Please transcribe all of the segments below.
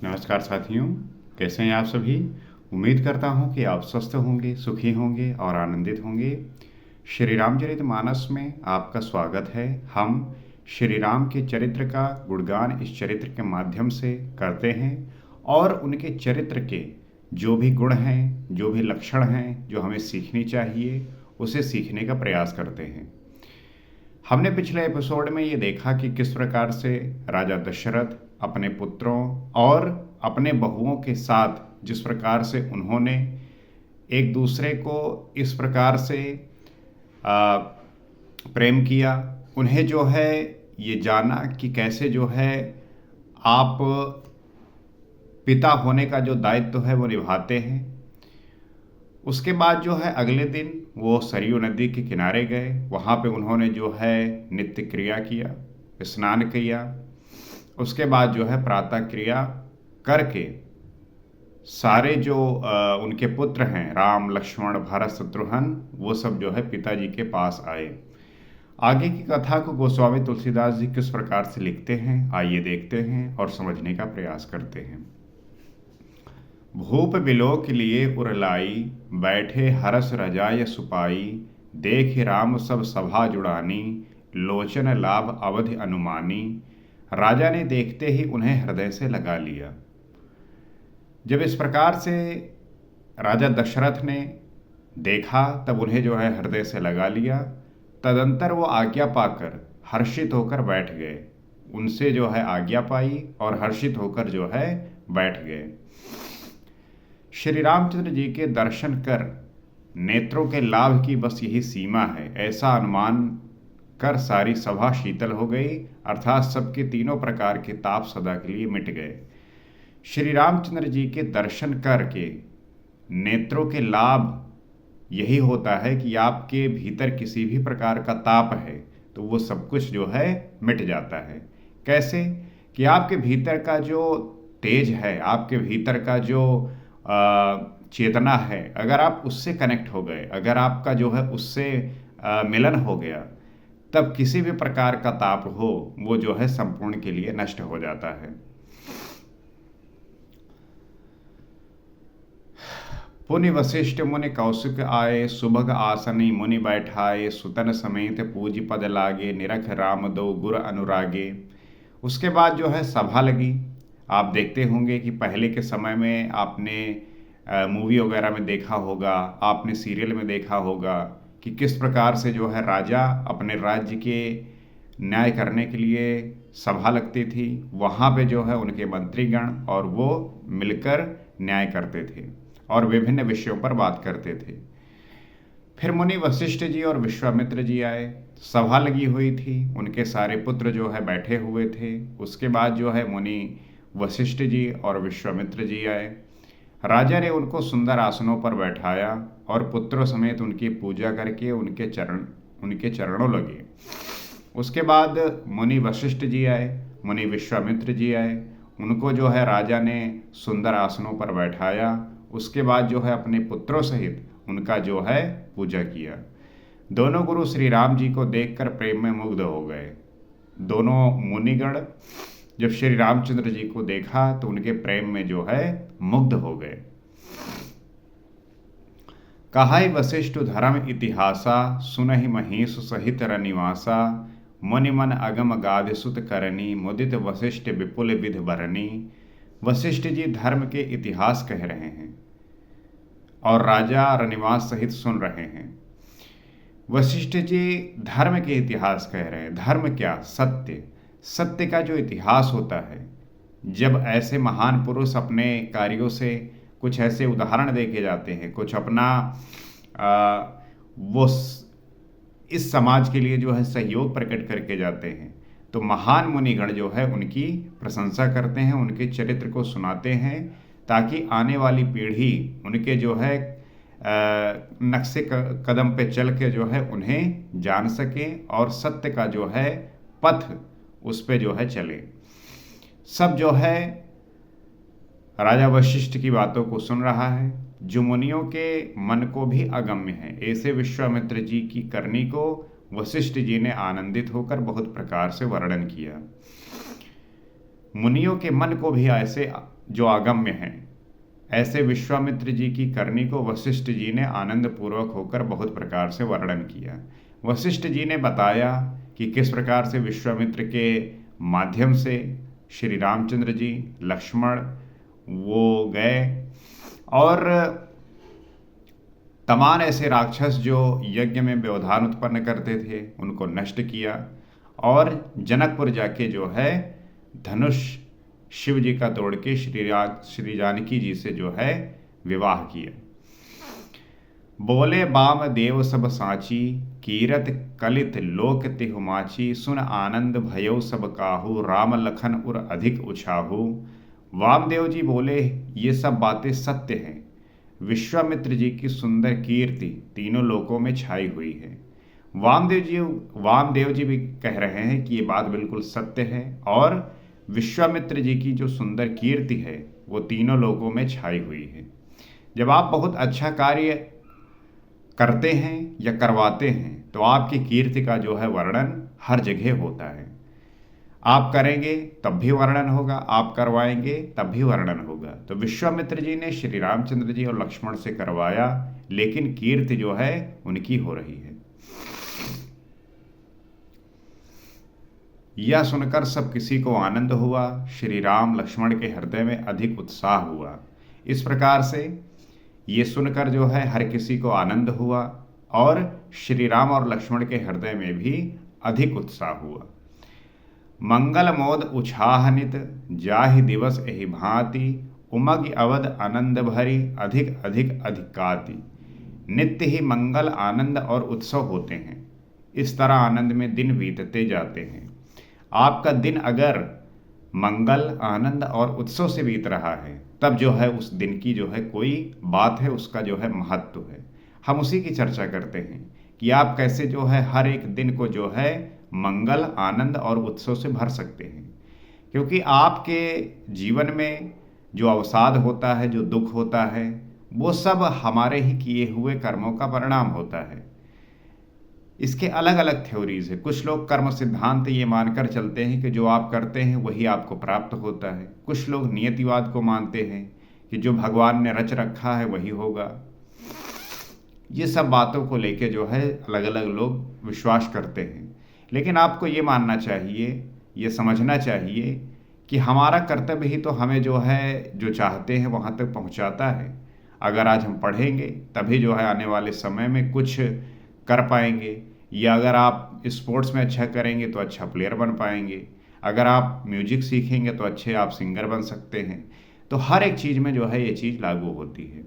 नमस्कार साथियों, कैसे हैं आप सभी। उम्मीद करता हूं कि आप स्वस्थ होंगे, सुखी होंगे और आनंदित होंगे। श्री रामचरितमानस में आपका स्वागत है। हम श्री राम के चरित्र का गुणगान इस चरित्र के माध्यम से करते हैं और उनके चरित्र के जो भी गुण हैं, जो भी लक्षण हैं, जो हमें सीखनी चाहिए, उसे सीखने का प्रयास करते हैं। हमने पिछले एपिसोड में ये देखा कि किस प्रकार से राजा दशरथ अपने पुत्रों और अपने बहुओं के साथ जिस प्रकार से उन्होंने एक दूसरे को इस प्रकार से आ, प्रेम किया। उन्हें जो है ये जाना कि कैसे जो है आप पिता होने का जो दायित्व है वो निभाते हैं। उसके बाद जो है अगले दिन वो सरयू नदी के किनारे गए। वहाँ पे उन्होंने जो है नित्य क्रिया किया, स्नान किया। उसके बाद जो है प्रातः क्रिया करके सारे जो उनके पुत्र हैं राम, लक्ष्मण, भरत, शत्रुघ्न, वो सब जो है पिताजी के पास आए। आगे की कथा को गोस्वामी तुलसीदास जी किस प्रकार से लिखते हैं, आइए देखते हैं और समझने का प्रयास करते हैं। भूप बिलोक लिए उरलाई, बैठे हरस रजाय सुपाई, देख राम सब सभा जुड़ानी, लोचन लाभ अवधि अनुमानी। राजा ने देखते ही उन्हें हृदय से लगा लिया। जब इस प्रकार से राजा दशरथ ने देखा तब उन्हें जो है हृदय से लगा लिया। तदंतर वो आज्ञा पाकर हर्षित होकर बैठ गए। उनसे जो है आज्ञा पाई और हर्षित होकर जो है बैठ गए। श्री रामचंद्र जी के दर्शन कर नेत्रों के लाभ की बस यही सीमा है, ऐसा अनुमान कर सारी सभा शीतल हो गई, अर्थात सबके तीनों प्रकार के ताप सदा के लिए मिट गए। श्री रामचंद्र जी के दर्शन करके नेत्रों के लाभ यही होता है कि आपके भीतर किसी भी प्रकार का ताप है तो वो सब कुछ जो है मिट जाता है। कैसे कि आपके भीतर का जो तेज है, आपके भीतर का जो चेतना है, अगर आप उससे कनेक्ट हो गए, अगर आपका जो है उससे मिलन हो गया, तब किसी भी प्रकार का ताप हो वो जो है संपूर्ण के लिए नष्ट हो जाता है। पुनि वशिष्ठ मुनि कौशिक आए, सुभग आसनी मुनि बैठाए, सुतन समेत पूज पद लागे, निरख राम दो गुर अनुरागे। उसके बाद जो है सभा लगी। आप देखते होंगे कि पहले के समय में आपने मूवी वगैरह में देखा होगा, आपने सीरियल में देखा होगा कि किस प्रकार से जो है राजा अपने राज्य के न्याय करने के लिए सभा लगती थी। वहाँ पे जो है उनके मंत्रीगण और वो मिलकर न्याय करते थे और विभिन्न विषयों पर बात करते थे। फिर मुनि वशिष्ठ जी और विश्वामित्र जी आए। सभा लगी हुई थी, उनके सारे पुत्र जो है बैठे हुए थे। उसके बाद जो है मुनि वशिष्ठ जी और विश्वामित्र जी आए। राजा ने उनको सुंदर आसनों पर बैठाया और पुत्रों समेत उनकी पूजा करके उनके चरणों लगे। उसके बाद मुनि वशिष्ठ जी आए, मुनि विश्वामित्र जी आए। उनको जो है राजा ने सुंदर आसनों पर बैठाया। उसके बाद जो है अपने पुत्रों सहित उनका जो है पूजा किया। दोनों गुरु श्री राम जी को देखकर प्रेम में मुग्ध हो गए। दोनों मुनिगण जब श्री रामचंद्र जी को देखा तो उनके प्रेम में जो है मुग्ध हो गए। कहाई वशिष्ठ धर्म इतिहासा, सुनहि महेश सहित रनिवासा, मुनि मन अगम गाध सुत करनी, मुदित वशिष्ठ विपुल विध बरनी। वशिष्ठ जी धर्म के इतिहास कह रहे हैं और राजा रनिवास सहित सुन रहे हैं। वशिष्ठ जी धर्म के इतिहास कह रहे हैं। धर्म क्या? सत्य। सत्य का जो इतिहास होता है, जब ऐसे महान पुरुष अपने कार्यों से कुछ ऐसे उदाहरण दे के जाते हैं, कुछ अपना वो इस समाज के लिए जो है सहयोग प्रकट करके जाते हैं, तो महान मुनिगण जो है उनकी प्रशंसा करते हैं, उनके चरित्र को सुनाते हैं, ताकि आने वाली पीढ़ी उनके जो है नक्शे कदम पे चल के जो है उन्हें जान सके और सत्य का जो है पथ उस पे जो है चले। सब जो है राजा वशिष्ठ की बातों को सुन रहा है, जो मुनियों के मन को भी अगम्य है। ऐसे विश्वामित्र जी की करनी को वशिष्ठ जी ने आनंदित होकर बहुत प्रकार से वर्णन किया। मुनियों के मन को भी ऐसे जो अगम्य हैं। ऐसे विश्वामित्र जी की करनी को वशिष्ठ जी ने आनंद पूर्वक होकर बहुत प्रकार से वर्णन किया। वशिष्ठ जी ने बताया कि किस प्रकार से विश्वामित्र के माध्यम से श्री रामचंद्र जी, लक्ष्मण वो गए और तमाम ऐसे राक्षस जो यज्ञ में व्यवधान उत्पन्न करते थे उनको नष्ट किया और जनकपुर जाके जो है धनुष शिव जी का तोड़ के श्री जानकी जी से जो है विवाह किया। बोले बाम देव सब साची, कीरत कलित लोक तिहुमाची, सुन आनंद भयो सब काहू, राम लखन उर अधिक उछाहू। वामदेव जी बोले ये सब बातें सत्य हैं। विश्वामित्र जी की सुंदर कीर्ति तीनों लोकों में छाई हुई है। वामदेव जी भी कह रहे हैं कि ये बात बिल्कुल सत्य है और विश्वामित्र जी की जो सुंदर कीर्ति है वो तीनों लोकों में छाई हुई है। जब आप बहुत अच्छा कार्य करते हैं या करवाते हैं तो आपकी कीर्ति का जो है वर्णन हर जगह होता है। आप करेंगे तब भी वर्णन होगा, आप करवाएंगे तब भी वर्णन होगा। तो विश्वामित्र जी ने श्री रामचंद्र जी और लक्ष्मण से करवाया, लेकिन कीर्ति जो है उनकी हो रही है। यह सुनकर सब किसी को आनंद हुआ। श्री राम लक्ष्मण के हृदय में अधिक उत्साह हुआ। इस प्रकार से ये सुनकर जो है हर किसी को आनंद हुआ और श्री राम और लक्ष्मण के हृदय में भी अधिक उत्साह हुआ। मंगल मोद उछाहनित, जाहि दिवस एहि भांति, उमग अवध आनंद भरी, अधिक अधिक अधिकाति। नित्य ही मंगल, आनंद और उत्सव होते हैं। इस तरह आनंद में दिन बीतते जाते हैं। आपका दिन अगर मंगल, आनंद और उत्सव से बीत रहा है तब जो है उस दिन की जो है कोई बात है, उसका जो है महत्व है। हम उसी की चर्चा करते हैं कि आप कैसे जो है हर एक दिन को जो है मंगल, आनंद और उत्सव से भर सकते हैं। क्योंकि आपके जीवन में जो अवसाद होता है, जो दुख होता है, वो सब हमारे ही किए हुए कर्मों का परिणाम होता है। इसके अलग अलग थ्योरीज है। कुछ लोग कर्म सिद्धांत ये मानकर चलते हैं कि जो आप करते हैं वही आपको प्राप्त होता है। कुछ लोग नियतिवाद को मानते हैं कि जो भगवान ने रच रखा है वही होगा। ये सब बातों को लेके जो है अलग अलग लोग विश्वास करते हैं। लेकिन आपको ये मानना चाहिए, ये समझना चाहिए कि हमारा कर्तव्य ही तो हमें जो है जो चाहते हैं वहाँ तक पहुँचाता है। अगर आज हम पढ़ेंगे तभी जो है आने वाले समय में कुछ कर पाएंगे, या अगर आप स्पोर्ट्स में अच्छा करेंगे तो अच्छा प्लेयर बन पाएंगे, अगर आप म्यूजिक सीखेंगे तो अच्छे आप सिंगर बन सकते हैं। तो हर एक चीज़ में जो है ये चीज़ लागू होती है।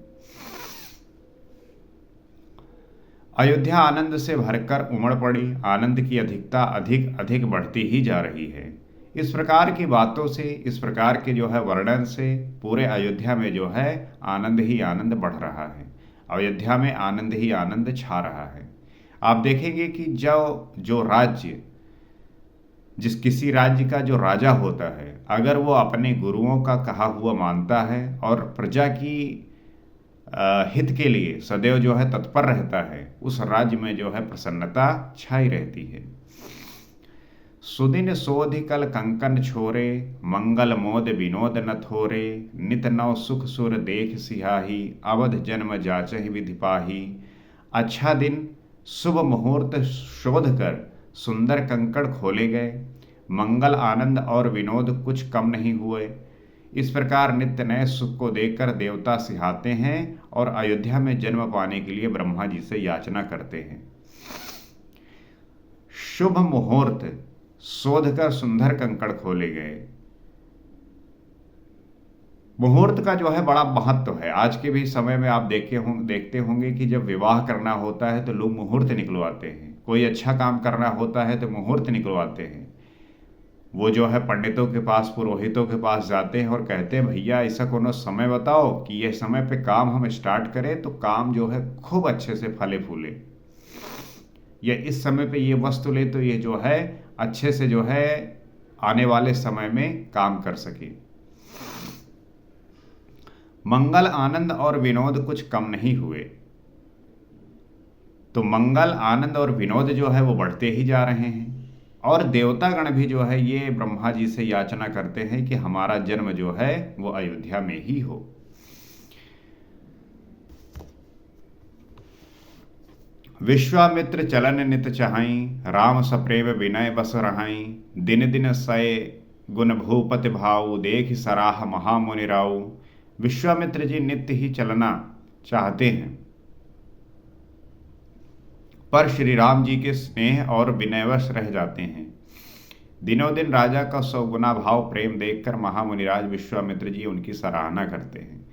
अयोध्या आनंद से भरकर उमड़ पड़ी। आनंद की अधिकता अधिक अधिक बढ़ती ही जा रही है। इस प्रकार की बातों से, इस प्रकार के जो है वर्णन से पूरे अयोध्या में जो है आनंद ही आनंद बढ़ रहा है। अयोध्या में आनंद ही आनंद छा रहा है। आप देखेंगे कि जो राज्य, किसी राज्य का जो राजा होता है, अगर वो अपने गुरुओं का कहा हुआ मानता है और प्रजा की हित के लिए सदैव जो है तत्पर रहता है, उस राज्य में जो है प्रसन्नता छाई रहती है। सुदिन सोधि कल कंकन छोरे, मंगल मोद विनोद न थोरे, नित नव सुख सुर देख सिहाही, अवध जन्म जाचहि विधि पाही। अच्छा दिन, शुभ मुहूर्त शोध कर सुंदर कंकड़ खोले गए। मंगल, आनंद और विनोद कुछ कम नहीं हुए। इस प्रकार नित्य नए सुख को देखकर देवता सिहाते हैं और अयोध्या में जन्म पाने के लिए ब्रह्मा जी से याचना करते हैं। शुभ मुहूर्त शोध कर सुंदर कंकड़ खोले गए। मुहूर्त का जो है बड़ा महत्व है। आज के भी समय में आप देखते होंगे कि जब विवाह करना होता है तो लोग मुहूर्त निकलवाते हैं। कोई अच्छा काम करना होता है तो मुहूर्त निकलवाते हैं। वो जो है पंडितों के पास, पुरोहितों के पास जाते हैं और कहते हैं भैया ऐसा कोनो समय बताओ कि ये समय पे काम हम स्टार्ट करें तो काम जो है खूब अच्छे से फले फूले, या इस समय पे ये वस्तु ले तो ये जो है अच्छे से जो है आने वाले समय में काम कर सके। मंगल, आनंद और विनोद कुछ कम नहीं हुए। तो मंगल, आनंद और विनोद जो है वो बढ़ते ही जा रहे हैं। और देवतागण भी जो है ये ब्रह्मा जी से याचना करते हैं कि हमारा जन्म जो है वो अयोध्या में ही हो। विश्वामित्र चलन नित चाहई, राम सप्रेम विनय बस रहाई। दिन दिन सय गुण भूपति भाऊ, देख सराह महामुनि राऊ। विश्वामित्र जी नित्य ही चलना चाहते हैं, पर श्री राम जी के स्नेह और विनयवश रह जाते हैं। दिनों दिन राजा का सौगुना भाव प्रेम देखकर महामुनिराज विश्वामित्र जी उनकी सराहना करते हैं।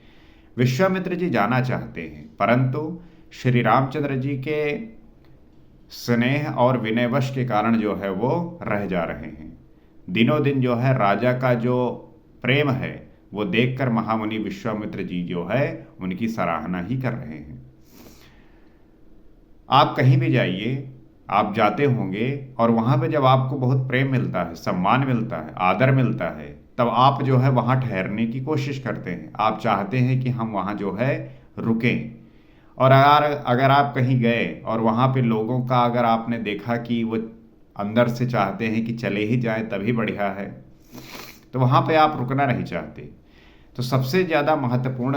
विश्वामित्र जी जाना चाहते हैं, परंतु श्री रामचंद्र जी के स्नेह और विनयवश के कारण जो है वो रह जा रहे हैं। दिनों दिन जो है राजा का जो प्रेम है वो देखकर महामुनि विश्वामित्र जी जो है उनकी सराहना ही कर रहे हैं। आप कहीं भी जाइए, आप जाते होंगे और वहाँ पे जब आपको बहुत प्रेम मिलता है, सम्मान मिलता है, आदर मिलता है, तब आप जो है वहाँ ठहरने की कोशिश करते हैं। आप चाहते हैं कि हम वहाँ जो है रुकें। और अगर आप कहीं गए और वहाँ पे लोगों का अगर आपने देखा कि वो अंदर से चाहते हैं कि चले ही जाएं तभी बढ़िया है, तो वहाँ पे आप रुकना नहीं चाहते। तो सबसे ज़्यादा महत्वपूर्ण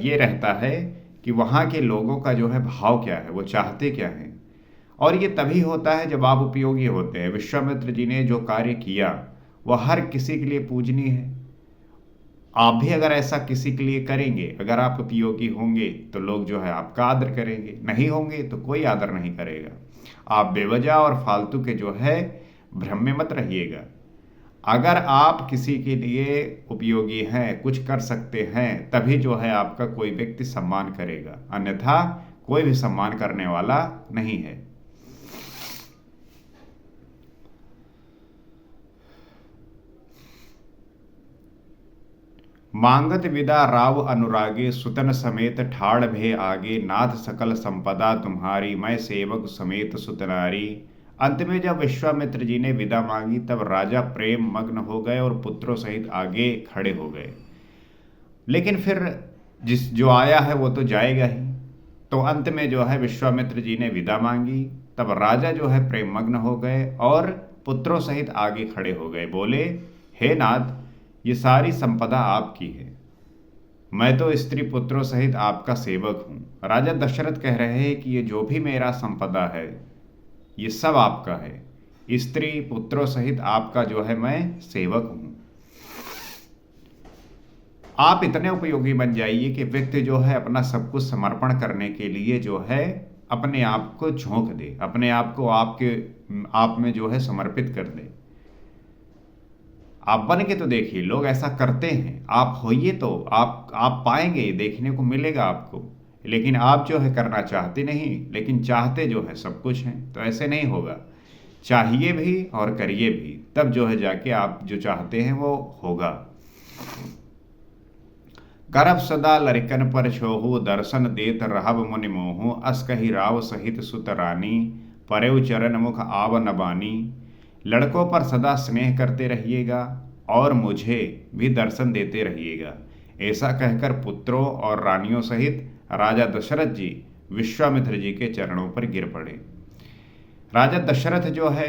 ये रहता है कि वहाँ के लोगों का जो है भाव क्या है, वो चाहते क्या हैं। और ये तभी होता है जब आप उपयोगी होते हैं। विश्वामित्र जी ने जो कार्य किया वह हर किसी के लिए पूजनीय है। आप भी अगर ऐसा किसी के लिए करेंगे, अगर आप उपयोगी होंगे तो लोग जो है आपका आदर करेंगे, नहीं होंगे तो कोई आदर नहीं करेगा। आप बेवजह और फालतू के जो है भ्रम में मत रहिएगा। अगर आप किसी के लिए उपयोगी हैं, कुछ कर सकते हैं, तभी जो है आपका कोई व्यक्ति सम्मान करेगा, अन्यथा कोई भी सम्मान करने वाला नहीं है। मांगत विदा राव अनुरागे, सुतन समेत ठाड़ भे आगे। नाथ सकल संपदा तुम्हारी, मैं सेवक समेत सुतनारी। अंत में जब विश्वामित्र जी ने विदा मांगी तब राजा प्रेम मग्न हो गए और पुत्रों सहित आगे खड़े हो गए। लेकिन फिर जो आया है वो तो जाएगा ही। तो अंत में जो है विश्वामित्र जी ने विदा मांगी, तब राजा जो है प्रेम मग्न हो गए और पुत्रों सहित आगे खड़े हो गए। बोले, हे नाथ, ये सारी संपदा आपकी है, मैं तो स्त्री पुत्रों सहित आपका सेवक हूँ। राजा दशरथ कह रहे हैं कि ये जो भी मेरा संपदा है ये सब आपका है, स्त्री पुत्रों सहित आपका जो है मैं सेवक हूँ। आप इतने उपयोगी बन जाइए कि व्यक्ति जो है अपना सब कुछ समर्पण करने के लिए जो है अपने आप को झोंक दे, अपने आप को आप में जो है समर्पित कर दे। आप बन के तो देखिए, लोग ऐसा करते हैं। आप होइए तो आप पाएंगे, देखने को मिलेगा आपको। लेकिन आप जो है करना चाहते नहीं, लेकिन चाहते जो है सब कुछ हैं। तो ऐसे नहीं होगा। चाहिए भी और करिए भी, तब जो है जाके आप जो चाहते हैं वो होगा। करब सदा लरिकन पर छोहू, दर्शन देत रहब मुनि मोहू। अस कही राव सहित सुत रानी, परेव चरण मुख आव नबानी। लड़कों पर सदा स्नेह करते रहिएगा और मुझे भी दर्शन देते रहिएगा। ऐसा कहकर पुत्रों और रानियों सहित राजा दशरथ जी विश्वामित्र जी के चरणों पर गिर पड़े। राजा दशरथ जो है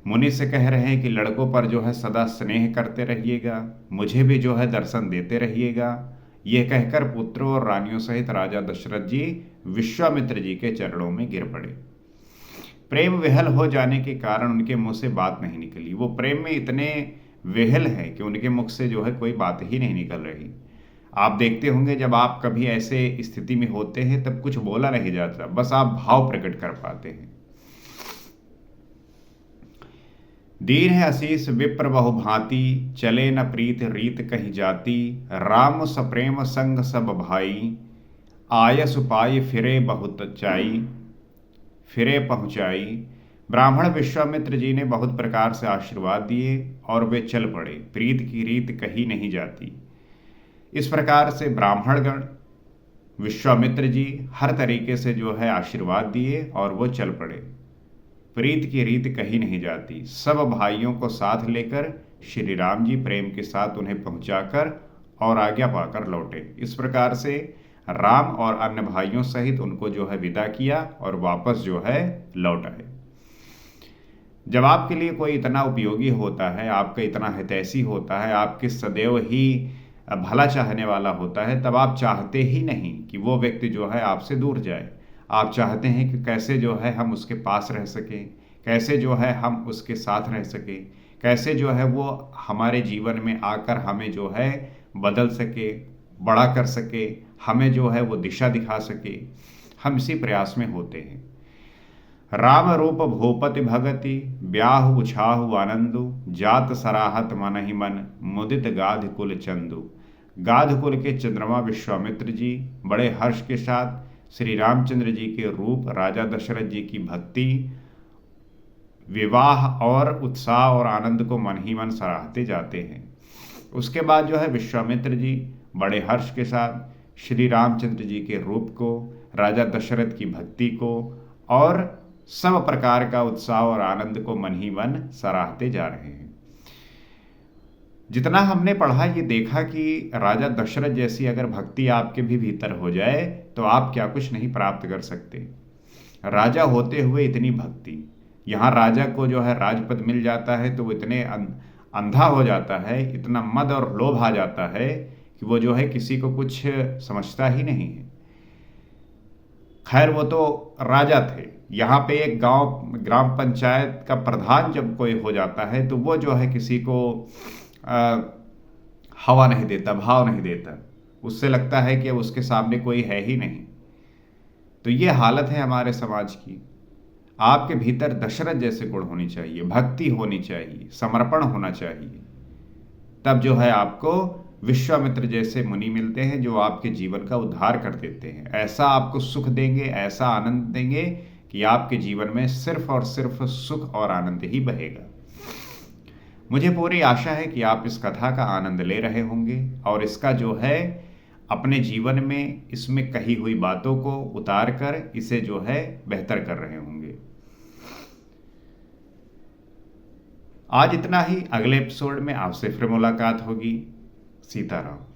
मुनि से कह रहे हैं कि लड़कों पर जो है सदा स्नेह करते रहिएगा, मुझे भी जो है दर्शन देते रहिएगा। यह कहकर पुत्रों और रानियों सहित राजा दशरथ जी विश्वामित्र जी के चरणों में गिर पड़े। प्रेम विहल हो जाने के कारण उनके मुंह से बात नहीं निकली। वो प्रेम में इतने विहल हैं कि उनके मुख से जो है कोई बात ही नहीं निकल रही। आप देखते होंगे जब आप कभी ऐसे स्थिति में होते हैं तब कुछ बोला नहीं जाता, बस आप भाव प्रकट कर पाते हैं। दीन है आशीष विप्र बहु भांति, चले न प्रीत रीत कहीं जाती। राम सप्रेम संग सब भाई, आयस पाई फिरे बहुत चाई, फिरे पहुंचाई। ब्राह्मण विश्वामित्र जी ने बहुत प्रकार से आशीर्वाद दिए और वे चल पड़े। प्रीत की रीत कही नहीं जाती। इस प्रकार से ब्राह्मणगण विश्वामित्र जी हर तरीके से जो है आशीर्वाद दिए और वो चल पड़े। प्रीत की रीत कही नहीं जाती। सब भाइयों को साथ लेकर श्री राम जी प्रेम के साथ उन्हें पहुंचाकर और आज्ञा पाकर लौटे। इस प्रकार से राम और अन्य भाइयों सहित उनको जो है विदा किया और वापस जो है लौट आए। जब आपके लिए कोई इतना उपयोगी होता है, आपका इतना हितैषी होता है, आपके सदैव ही भला चाहने वाला होता है, तब आप चाहते ही नहीं कि वो व्यक्ति जो है आपसे दूर जाए। आप चाहते हैं कि कैसे जो है हम उसके पास रह सकें, कैसे जो है हम उसके साथ रह सकें, कैसे जो है वो हमारे जीवन में आकर हमें जो है बदल सके, बड़ा कर सके, हमें जो है वो दिशा दिखा सके। हम इसी प्रयास में होते हैं। राम रूप भूपति भगति, ब्याहु उछाहु आनंदु, जात सराहत मन ही मन, मुदित गाध कुल चंदु। गाध कुल के चंद्रमा विश्वामित्र जी बड़े हर्ष के साथ श्री रामचंद्र जी के रूप, राजा दशरथ जी की भक्ति, विवाह और उत्साह और आनंद को मन ही मन सराहते जाते हैं। उसके बाद जो है विश्वामित्र जी बड़े हर्ष के साथ श्री रामचंद्र जी के रूप को, राजा दशरथ की भक्ति को और सब प्रकार का उत्साह और आनंद को मन ही मन सराहते जा रहे हैं। जितना हमने पढ़ा ये देखा कि राजा दशरथ जैसी अगर भक्ति आपके भी भीतर हो जाए तो आप क्या कुछ नहीं प्राप्त कर सकते। राजा होते हुए इतनी भक्ति, यहाँ राजा को जो है राजपद मिल जाता है तो वो इतने अंधा हो जाता है, इतना मद और लोभ आ जाता है कि वो जो है किसी को कुछ समझता ही नहीं है। खैर वो तो राजा थे, यहाँ पे एक ग्राम पंचायत का प्रधान जब कोई हो जाता है तो वो जो है किसी को हवा नहीं देता, भाव नहीं देता, उससे लगता है कि अब उसके सामने कोई है ही नहीं। तो ये हालत है हमारे समाज की। आपके भीतर दशरथ जैसे गुण होनी चाहिए, भक्ति होनी चाहिए, समर्पण होना चाहिए, तब जो है आपको विश्वामित्र जैसे मुनि मिलते हैं जो आपके जीवन का उद्धार कर देते हैं। ऐसा आपको सुख देंगे, ऐसा आनंद देंगे कि आपके जीवन में सिर्फ और सिर्फ सुख और आनंद ही बहेगा। मुझे पूरी आशा है कि आप इस कथा का आनंद ले रहे होंगे और इसका जो है अपने जीवन में इसमें कही हुई बातों को उतार कर इसे जो है बेहतर कर रहे होंगे। आज इतना ही। अगले एपिसोड में आपसे फिर मुलाकात होगी। सीताराम।